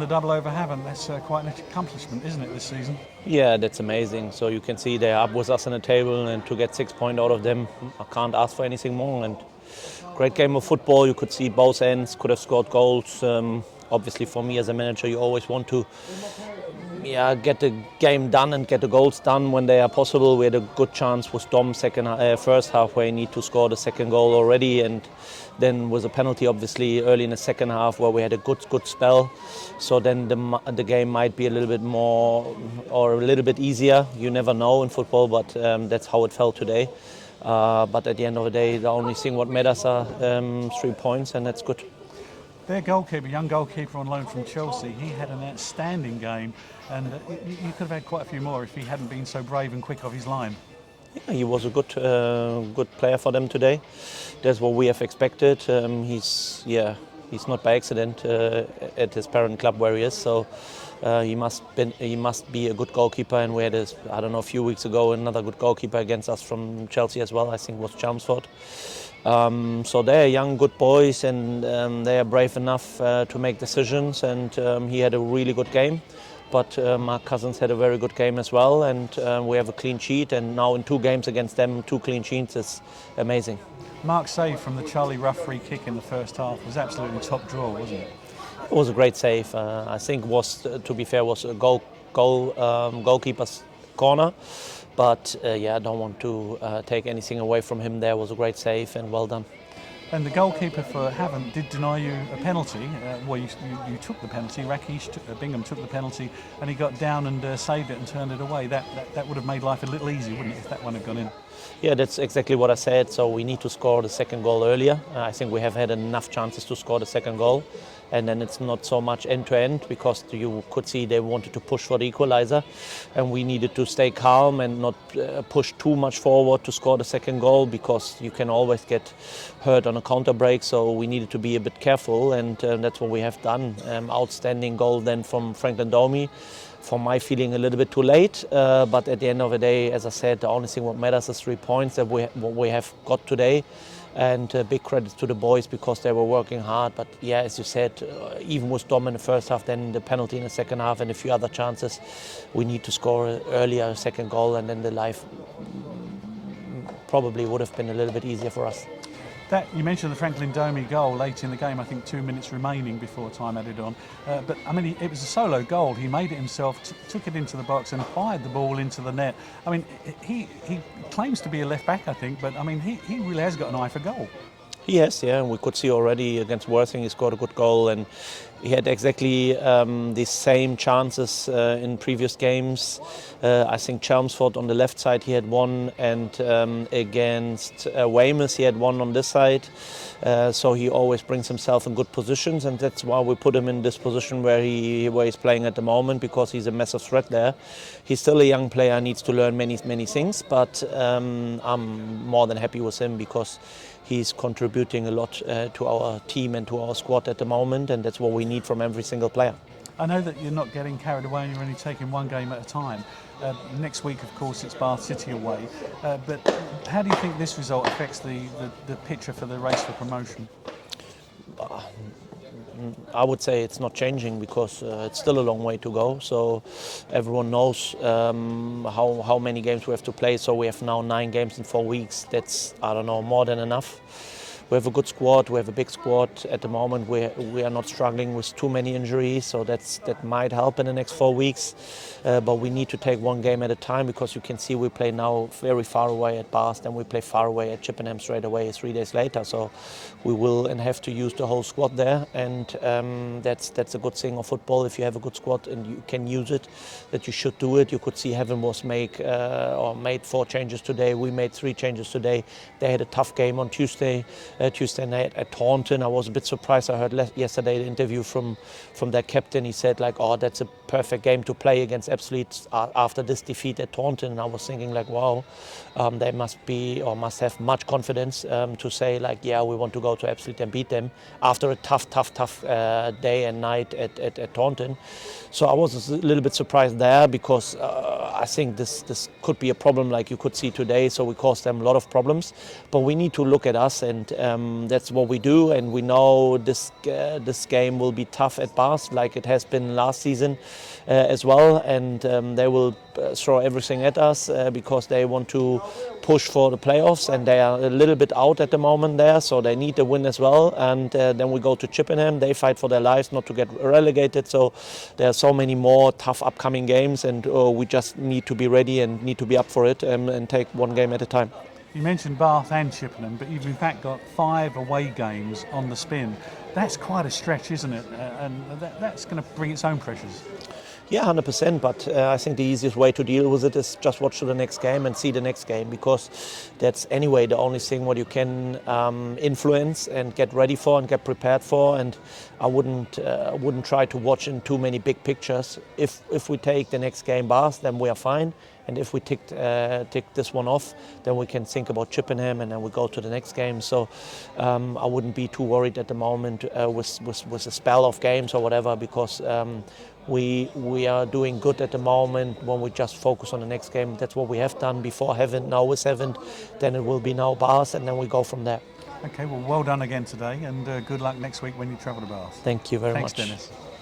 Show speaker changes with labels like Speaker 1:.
Speaker 1: the double over Havant. That's quite an accomplishment, isn't it, this season?
Speaker 2: Yeah, that's amazing. So you can see they're up with us on the table, and to get 6 points out of them, I can't ask for anything more. And great game of football. You could see both ends could have scored goals. Obviously, for me as a manager, you always want to get the game done and get the goals done when they are possible. We had a good chance with Dom first half where he need to score the second goal already, and then was a penalty obviously early in the second half where we had a good spell. So then the game might be a little bit more or a little bit easier. You never know in football, but that's how it felt today. But at the end of the day, the only thing what matters are 3 points, and that's good.
Speaker 1: Their goalkeeper, young goalkeeper on loan from Chelsea, he had an outstanding game, and you could have had quite a few more if he hadn't been so brave and quick off his line.
Speaker 2: Yeah, he was a good player for them today. That's what we have expected. He's not by accident at his parent club where he is, so he must be a good goalkeeper. And we had a few weeks ago another good goalkeeper against us from Chelsea as well. I think it was Chelmsford. So they're young, good boys, and they are brave enough to make decisions. And he had a really good game. But Mark Cousins had a very good game as well, and we have a clean sheet. And now in 2 games against them, 2 clean sheets is amazing.
Speaker 1: Mark's save from the Charlie Rough free kick in the first half was absolutely top draw, wasn't it?
Speaker 2: It was a great save. I think to be fair, was a goalkeeper's corner. But I don't want to take anything away from him. There was a great save and well done.
Speaker 1: And the goalkeeper for Havant did deny you a penalty. You took the penalty. Bingham took the penalty, and he got down and saved it and turned it away. That would have made life a little easier, wouldn't it, if that one had gone in?
Speaker 2: Yeah, that's exactly what I said. So we need to score the second goal earlier. I think we have had enough chances to score the second goal. And then it's not so much end-to-end, because you could see they wanted to push for the equalizer, and we needed to stay calm and not push too much forward to score the second goal, because you can always get hurt on a counter break. So we needed to be a bit careful, and that's what we have done. Outstanding goal then from Franklin Domi. For my feeling, a little bit too late, but at the end of the day, as I said, the only thing what matters is 3 points that what we have got today. And big credit to the boys, because they were working hard. But yeah, as you said, even with Dom in the first half, then the penalty in the second half and a few other chances, we need to score earlier a second goal, and then the life probably would have been a little bit easier for us.
Speaker 1: You mentioned the Franklin Domi goal late in the game, I think 2 minutes remaining before time added on. But I mean, it was a solo goal. He made it himself, took it into the box and fired the ball into the net. I mean, he claims to be a left back, I think, but I mean, he really has got an eye for goal.
Speaker 2: Yes, yeah, and we could see already against Worthing he scored a good goal, and he had exactly the same chances in previous games. I think Chelmsford on the left side he had one, and against Weymouth he had one on this side. So he always brings himself in good positions, and that's why we put him in this position where he's playing at the moment, because he's a massive threat there. He's still a young player, needs to learn many things, but I'm more than happy with him, because he's contributing a lot to our team and to our squad at the moment, and that's what we need from every single player.
Speaker 1: I know that you're not getting carried away and you're only taking one game at a time. Next week, of course, it's Bath City away. But how do you think this result affects the picture for the race for promotion?
Speaker 2: I would say it's not changing, because it's still a long way to go. So everyone knows how many games we have to play. So we have now 9 games in 4 weeks. That's, I don't know, more than enough. We have a good squad. We have a big squad at the moment. We are not struggling with too many injuries, so that might help in the next 4 weeks. But we need to take one game at a time, because you can see we play now very far away at Bath, and we play far away at Chippenham straight away 3 days later. So we will and have to use the whole squad there, and that's a good thing of football. If you have a good squad and you can use it, that you should do it. You could see Havant was made 4 changes today. We made 3 changes today. They had a tough game on Tuesday night at Taunton. I was a bit surprised. I heard yesterday the interview from their captain. He said that's a perfect game to play against Ebbsfleet after this defeat at Taunton. And I was thinking wow, they must have much confidence to say we want to go to Ebbsfleet and beat them after a tough day and night at Taunton. So I was a little bit surprised there, because I think this could be a problem like you could see today. So we caused them a lot of problems, but we need to look at us and that's what we do, and we know this game will be tough at Bath, like it has been last season as well, and they will throw everything at us because they want to push for the playoffs, and they are a little bit out at the moment there, so they need the win as well. And then we go to Chippenham. They fight for their lives not to get relegated, so there are so many more tough upcoming games, and we just need to be ready and need to be up for it and take one game at a time.
Speaker 1: You mentioned Bath and Chippenham, but you've in fact got 5 away games on the spin. That's quite a stretch, isn't it? And that's going to bring its own pressures.
Speaker 2: Yeah, 100%, but I think the easiest way to deal with it is just watch the next game and see the next game, because that's anyway the only thing what you can influence and get ready for and get prepared for. And I wouldn't try to watch in too many big pictures. If we take the next game Bath, then we are fine. And if we tick this one off, then we can think about Chippenham, and then we go to the next game. So I wouldn't be too worried at the moment with a spell of games or whatever, because we are doing good at the moment when we just focus on the next game. That's what we have done before Havant, now with Havant. Then it will be now Bath, and then we go from there.
Speaker 1: Okay, well done again today, and good luck next week when you travel to Bath.
Speaker 2: Thank you very much.
Speaker 1: Thanks, Dennis.